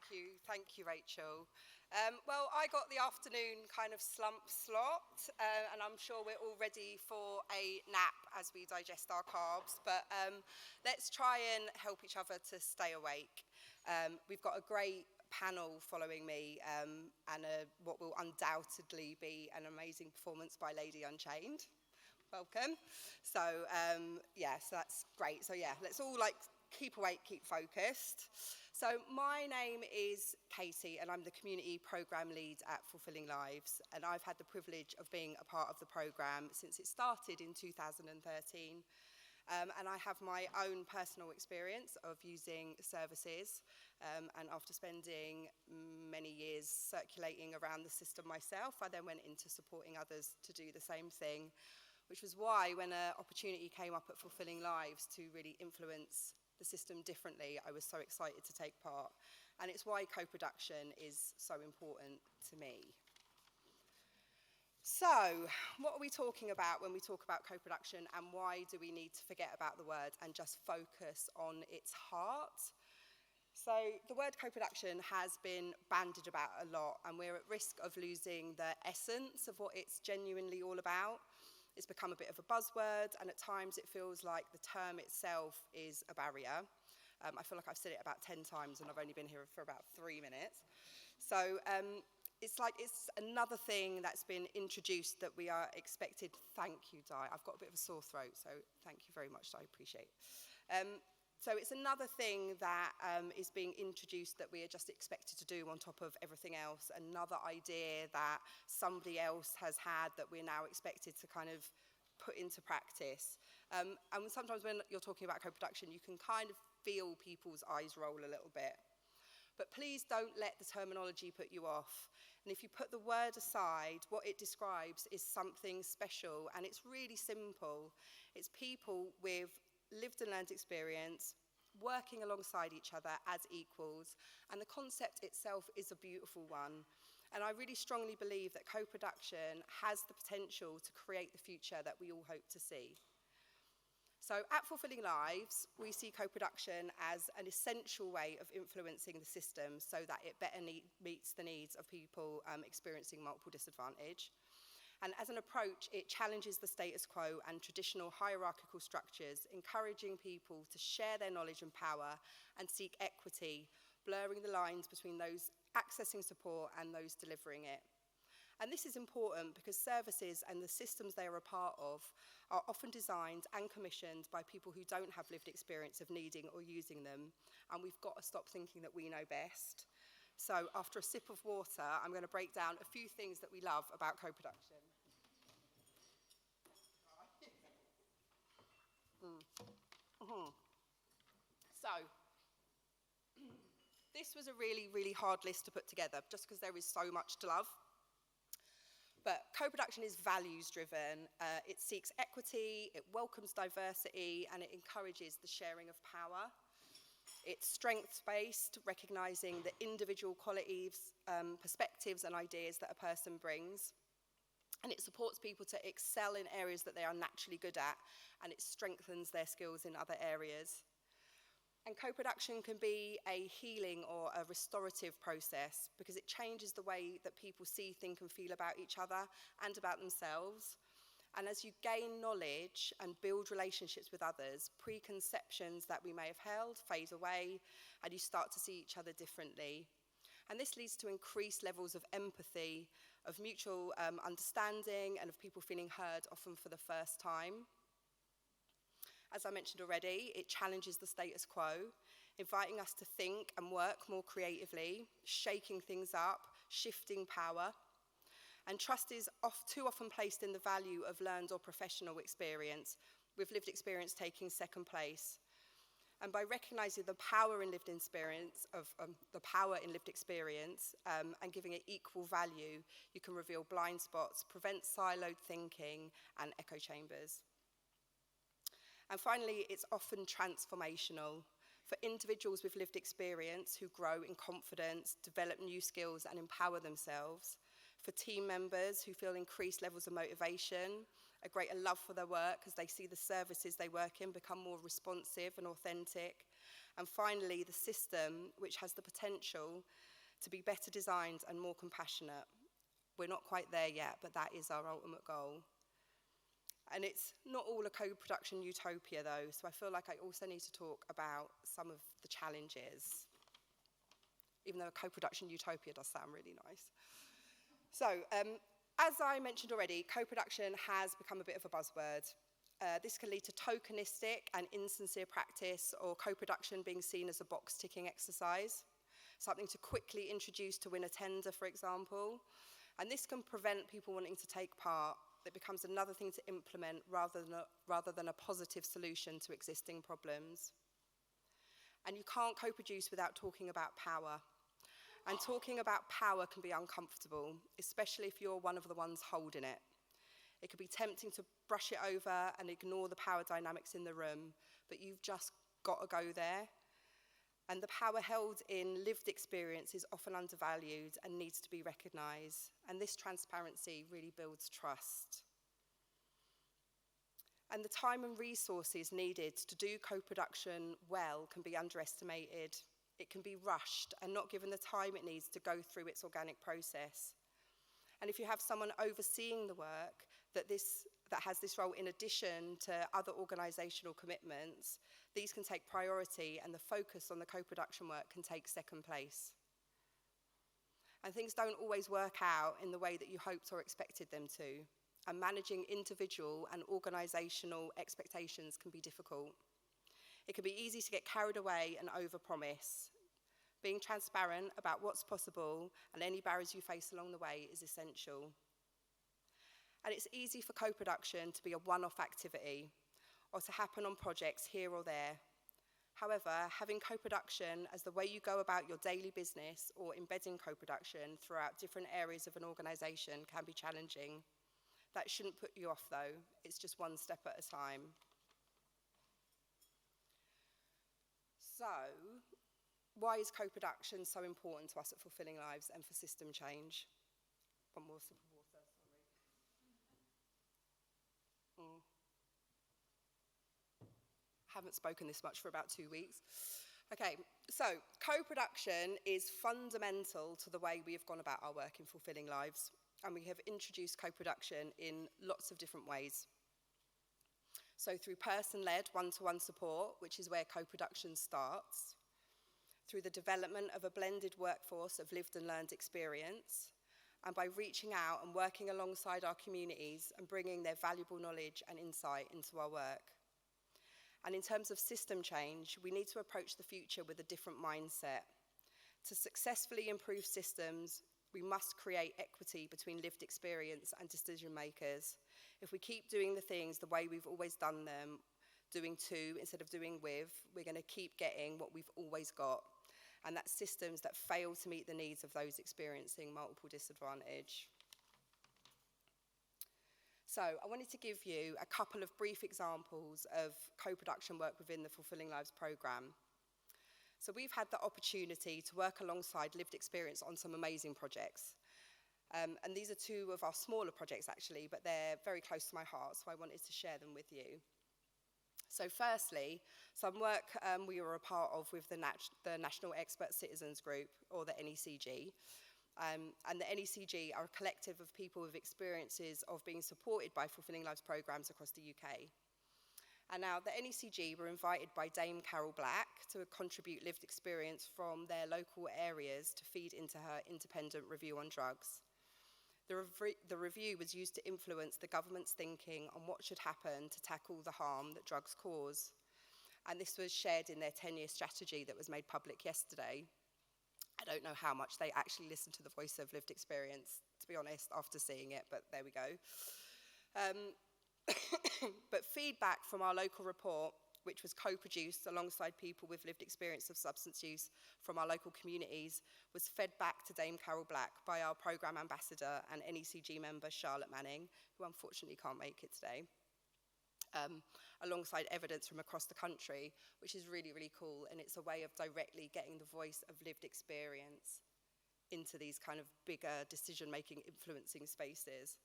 Thank you, Rachel. Well, I got the afternoon kind of slump slot, and I'm sure we're all ready for a nap as we digest our carbs, but let's try and help each other to stay awake. We've got a great panel following me, and what will undoubtedly be an amazing performance by Lady Unchained. Welcome. So, so that's great. So yeah, let's all keep awake, keep focused. So my name is Katy, and I'm the Community Programme Lead at Fulfilling Lives, and I've had the privilege of being a part of the programme since it started in 2013. And I have my own personal experience of using services, and after spending many years circulating around the system myself, I then went into supporting others to do the same thing, which was why when an opportunity came up at Fulfilling Lives to really influence the system differently, I was so excited to take part. And it's why co-production is so important to me. So, what are we talking about when we talk about co-production, and why do we need to forget about the word and just focus on its heart? So, the word co-production has been bandied about a lot, and we're at risk of losing the essence of what it's genuinely all about. It's become a bit of a buzzword, and at times it feels like the term itself is a barrier. I feel like I've said it about 10 times, and I've only been here for about 3 minutes. So it's another thing that's been introduced that we are expected. Thank you, Di. I've got a bit of a sore throat, so thank you very much, Di. I appreciate it. So it's another thing that is being introduced that we are just expected to do on top of everything else, another idea that somebody else has had that we're now expected to kind of put into practice. And sometimes when you're talking about co-production, you can kind of feel people's eyes roll a little bit. But please don't let the terminology put you off. And if you put the word aside, what it describes is something special, and it's really simple. It's people with lived and learned experience, working alongside each other as equals, and the concept itself is a beautiful one. And I really strongly believe that co-production has the potential to create the future that we all hope to see. So at Fulfilling Lives, we see co-production as an essential way of influencing the system so that it better meets the needs of people experiencing multiple disadvantage. And as an approach, it challenges the status quo and traditional hierarchical structures, encouraging people to share their knowledge and power and seek equity, blurring the lines between those accessing support and those delivering it. And this is important because services and the systems they are a part of are often designed and commissioned by people who don't have lived experience of needing or using them. And we've got to stop thinking that we know best. So after a sip of water, I'm going to break down a few things that we love about co-production. So, this was a really, really hard list to put together, just because there is so much to love. But co-production is values-driven. It seeks equity, it welcomes diversity, and it encourages the sharing of power. It's strengths-based, recognising the individual qualities, perspectives and ideas that a person brings. And it supports people to excel in areas that they are naturally good at, and it strengthens their skills in other areas. And co-production can be a healing or a restorative process because it changes the way that people see, think, and feel about each other and about themselves. And as you gain knowledge and build relationships with others, preconceptions that we may have held fade away, and you start to see each other differently. And this leads to increased levels of empathy, of mutual understanding, and of people feeling heard, often for the first time. As I mentioned already, it challenges the status quo, inviting us to think and work more creatively, shaking things up, shifting power. And trust is too often placed in the value of learned or professional experience, with lived experience taking second place. And by recognising the power in lived experience, and giving it equal value, you can reveal blind spots, prevent siloed thinking, and echo chambers. And finally, it's often transformational. For individuals with lived experience who grow in confidence, develop new skills, and empower themselves. For team members who feel increased levels of motivation a greater love for their work as they see the services they work in become more responsive and authentic. And finally, the system, which has the potential to be better designed and more compassionate. We're not quite there yet, but that is our ultimate goal. And it's not all a co-production utopia, though, so I feel like I also need to talk about some of the challenges, even though a co-production utopia does sound really nice. So, as I mentioned already, co-production has become a bit of a buzzword. This can lead to tokenistic and insincere practice, or co-production being seen as a box-ticking exercise, something to quickly introduce to win a tender, for example. And this can prevent people wanting to take part. It becomes another thing to implement rather than a positive solution to existing problems. And you can't co-produce without talking about power. And talking about power can be uncomfortable, especially if you're one of the ones holding it. It could be tempting to brush it over and ignore the power dynamics in the room, but you've just got to go there. And the power held in lived experience is often undervalued and needs to be recognised. And this transparency really builds trust. And the time and resources needed to do co-production well can be underestimated. It can be rushed and not given the time it needs to go through its organic process. And if you have someone overseeing the work that has this role in addition to other organisational commitments, these can take priority and the focus on the co-production work can take second place. And things don't always work out in the way that you hoped or expected them to. And managing individual and organisational expectations can be difficult. It can be easy to get carried away and overpromise. Being transparent about what's possible and any barriers you face along the way is essential. And it's easy for co-production to be a one-off activity or to happen on projects here or there. However, having co-production as the way you go about your daily business or embedding co-production throughout different areas of an organisation can be challenging. That shouldn't put you off, though. It's just one step at a time. So, why is co-production so important to us at Fulfilling Lives and for system change? One more sip of water, sorry. Haven't spoken this much for about 2 weeks. Okay, so co-production is fundamental to the way we have gone about our work in Fulfilling Lives, and we have introduced co-production in lots of different ways. So through person-led one-to-one support, which is where co-production starts, through the development of a blended workforce of lived and learned experience, and by reaching out and working alongside our communities and bringing their valuable knowledge and insight into our work. And in terms of system change, we need to approach the future with a different mindset. To successfully improve systems, we must create equity between lived experience and decision makers. If we keep doing the things the way we've always done them, doing to instead of doing with, we're going to keep getting what we've always got. And that's systems that fail to meet the needs of those experiencing multiple disadvantage. So I wanted to give you a couple of brief examples of co-production work within the Fulfilling Lives programme. So we've had the opportunity to work alongside lived experience on some amazing projects. And these are two of our smaller projects actually, but they're very close to my heart, so I wanted to share them with you. So firstly, some work we were a part of with the National Expert Citizens Group, or the NECG. And the NECG are a collective of people with experiences of being supported by Fulfilling Lives programmes across the UK. And now the NECG were invited by Dame Carol Black to contribute lived experience from their local areas to feed into her independent review on drugs. The review was used to influence the government's thinking on what should happen to tackle the harm that drugs cause. And this was shared in their 10-year strategy that was made public yesterday. I don't know how much they actually listened to the voice of lived experience, to be honest, after seeing it, but there we go. But feedback from our local report, which was co-produced alongside people with lived experience of substance use from our local communities, was fed back to Dame Carol Black by our programme ambassador and NECG member Charlotte Manning, who unfortunately can't make it today, alongside evidence from across the country, which is really, really cool, and it's a way of directly getting the voice of lived experience into these kind of bigger decision-making, influencing spaces.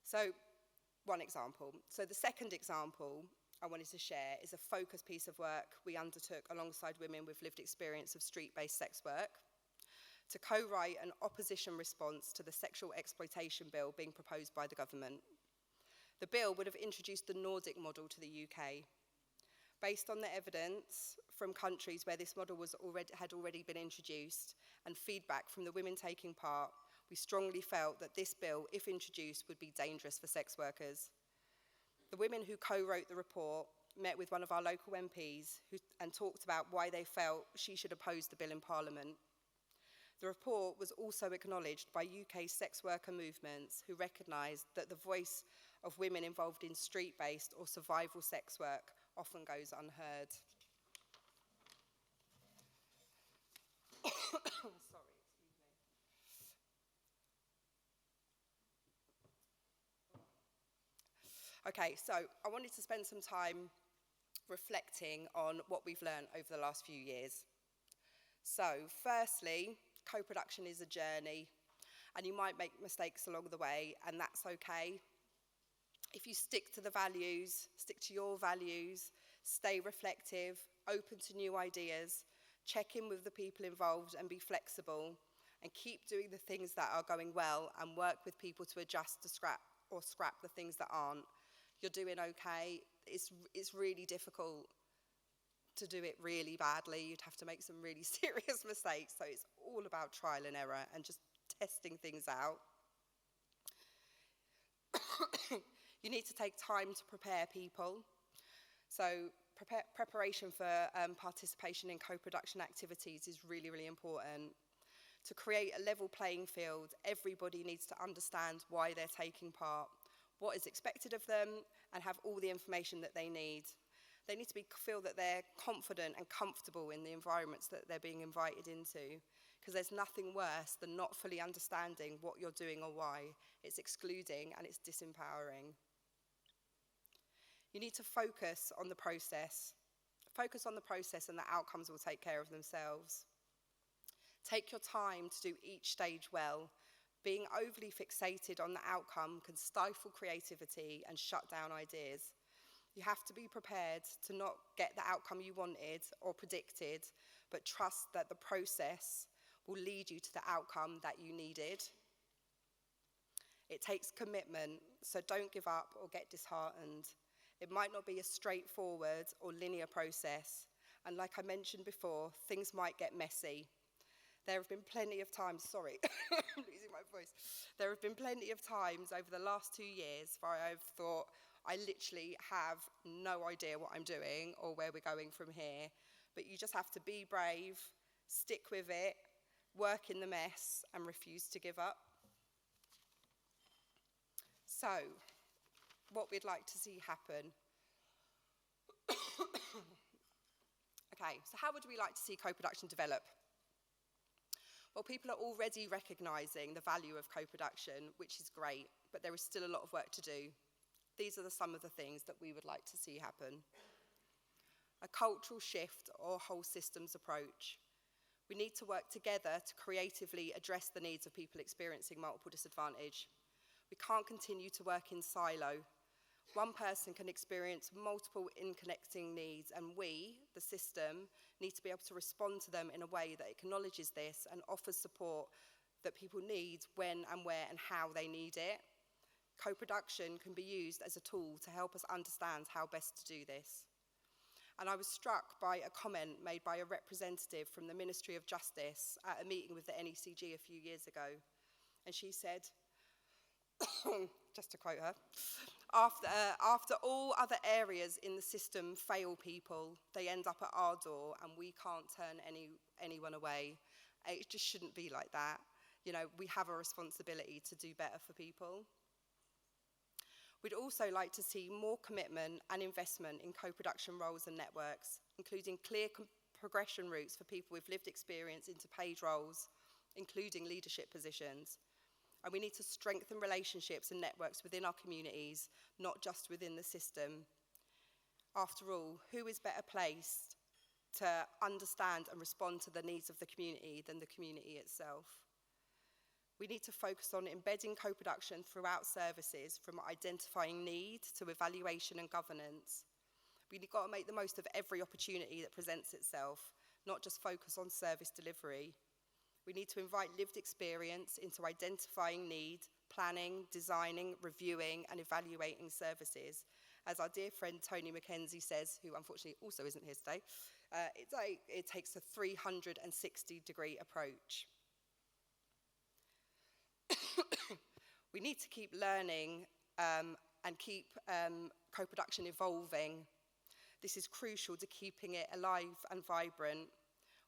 So one example. So the second example I wanted to share is a focused piece of work we undertook alongside women with lived experience of street-based sex work to co-write an opposition response to the sexual exploitation bill being proposed by the government. The bill would have introduced the Nordic model to the UK. Based on the evidence from countries where this model had already been introduced and feedback from the women taking part, we strongly felt that this bill, if introduced, would be dangerous for sex workers. The women who co-wrote the report met with one of our local MPs and talked about why they felt she should oppose the bill in Parliament. The report was also acknowledged by UK sex worker movements who recognised that the voice of women involved in street-based or survival sex work often goes unheard. Sorry, excuse me. Okay, so I wanted to spend some time reflecting on what we've learned over the last few years. So, firstly, co-production is a journey, and you might make mistakes along the way, and that's okay. If you stick to the values, stick to your values, stay reflective, open to new ideas, check in with the people involved and be flexible, and keep doing the things that are going well and work with people to adjust to scrap the things that aren't, you're doing okay. It's really difficult to do it really badly. You'd have to make some really serious mistakes, so it's all about trial and error and just testing things out. You need to take time to prepare people. So preparation for participation in co-production activities is really, really important. To create a level playing field, everybody needs to understand why they're taking part, what is expected of them, and have all the information that they need. They need to feel that they're confident and comfortable in the environments that they're being invited into, because there's nothing worse than not fully understanding what you're doing or why. It's excluding and it's disempowering. You need to focus on the process. Focus on the process and the outcomes will take care of themselves. Take your time to do each stage well. Being overly fixated on the outcome can stifle creativity and shut down ideas. You have to be prepared to not get the outcome you wanted or predicted, but trust that the process will lead you to the outcome that you needed. It takes commitment, so don't give up or get disheartened. It might not be a straightforward or linear process, and like I mentioned before, things might get messy. There have been plenty of times, sorry, I'm losing my voice. There have been plenty of times over the last 2 years where I've thought, I literally have no idea what I'm doing or where we're going from here. But you just have to be brave, stick with it, work in the mess, and refuse to give up. So, what we'd like to see happen. Okay, so how would we like to see co-production develop? Well, people are already recognising the value of co-production, which is great, but there is still a lot of work to do. These are some of the things that we would like to see happen. A cultural shift or whole systems approach. We need to work together to creatively address the needs of people experiencing multiple disadvantage. We can't continue to work in silo. One person can experience multiple interconnecting needs, and we, the system, need to be able to respond to them in a way that acknowledges this and offers support that people need when and where and how they need it. Co-production can be used as a tool to help us understand how best to do this. And I was struck by a comment made by a representative from the Ministry of Justice at a meeting with the NECG a few years ago. And she said, just to quote her, after all other areas in the system fail people, they end up at our door and we can't turn anyone away. It just shouldn't be like that. You know, we have a responsibility to do better for people. We'd also like to see more commitment and investment in co-production roles and networks, including clear progression routes for people with lived experience into paid roles, including leadership positions. And we need to strengthen relationships and networks within our communities, not just within the system. After all, who is better placed to understand and respond to the needs of the community than the community itself? We need to focus on embedding co-production throughout services, from identifying need to evaluation and governance. We've got to make the most of every opportunity that presents itself, not just focus on service delivery. We need to invite lived experience into identifying need, planning, designing, reviewing, and evaluating services. As our dear friend Tony Mackenzie says, who unfortunately also isn't here today, it takes a 360-degree approach. We need to keep learning and keep co-production evolving. This is crucial to keeping it alive and vibrant.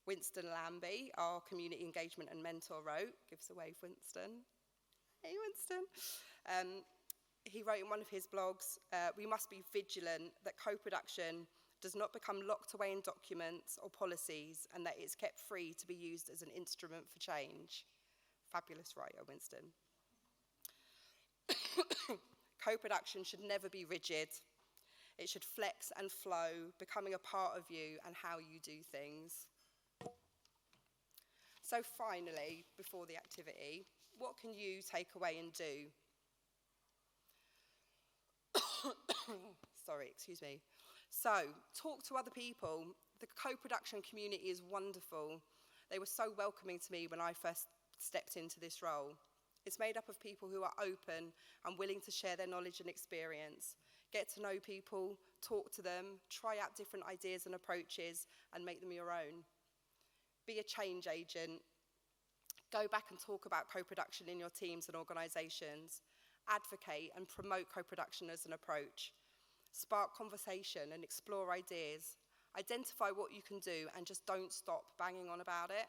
Winston Lambie, our community engagement and mentor, wrote, gives a wave, Winston. Hey, Winston. He wrote in one of his blogs, we must be vigilant that co-production does not become locked away in documents or policies, and that it's kept free to be used as an instrument for change. Fabulous writer, Winston. Co-production should never be rigid. It should flex and flow, becoming a part of you and how you do things. So finally, before the activity, what can you take away and do? Sorry, excuse me. So, talk to other people. The co-production community is wonderful. They were so welcoming to me when I first stepped into this role. It's made up of people who are open and willing to share their knowledge and experience. Get to know people, talk to them, try out different ideas and approaches, and make them your own. Be a change agent. Go back and talk about co-production in your teams and organisations. Advocate and promote co-production as an approach. Spark conversation and explore ideas. Identify what you can do and just don't stop banging on about it.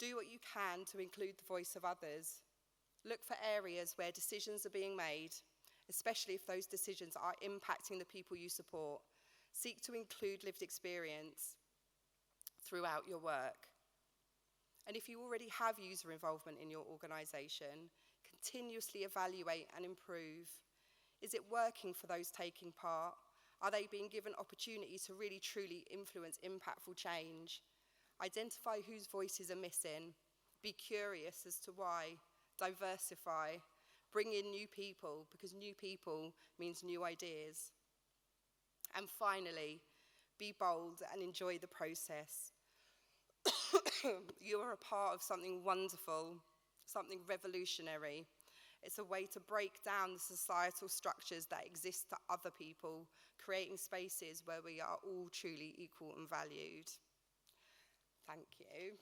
Do what you can to include the voice of others. Look for areas where decisions are being made, especially if those decisions are impacting the people you support. Seek to include lived experience throughout your work. And if you already have user involvement in your organisation, continuously evaluate and improve. Is it working for those taking part? Are they being given opportunity to really truly influence impactful change? Identify whose voices are missing. Be curious as to why. Diversify. Bring in new people, because new people means new ideas. And finally, be bold and enjoy the process. You are a part of something wonderful, something revolutionary. It's a way to break down the societal structures that exist to other people, creating spaces where we are all truly equal and valued. Thank you.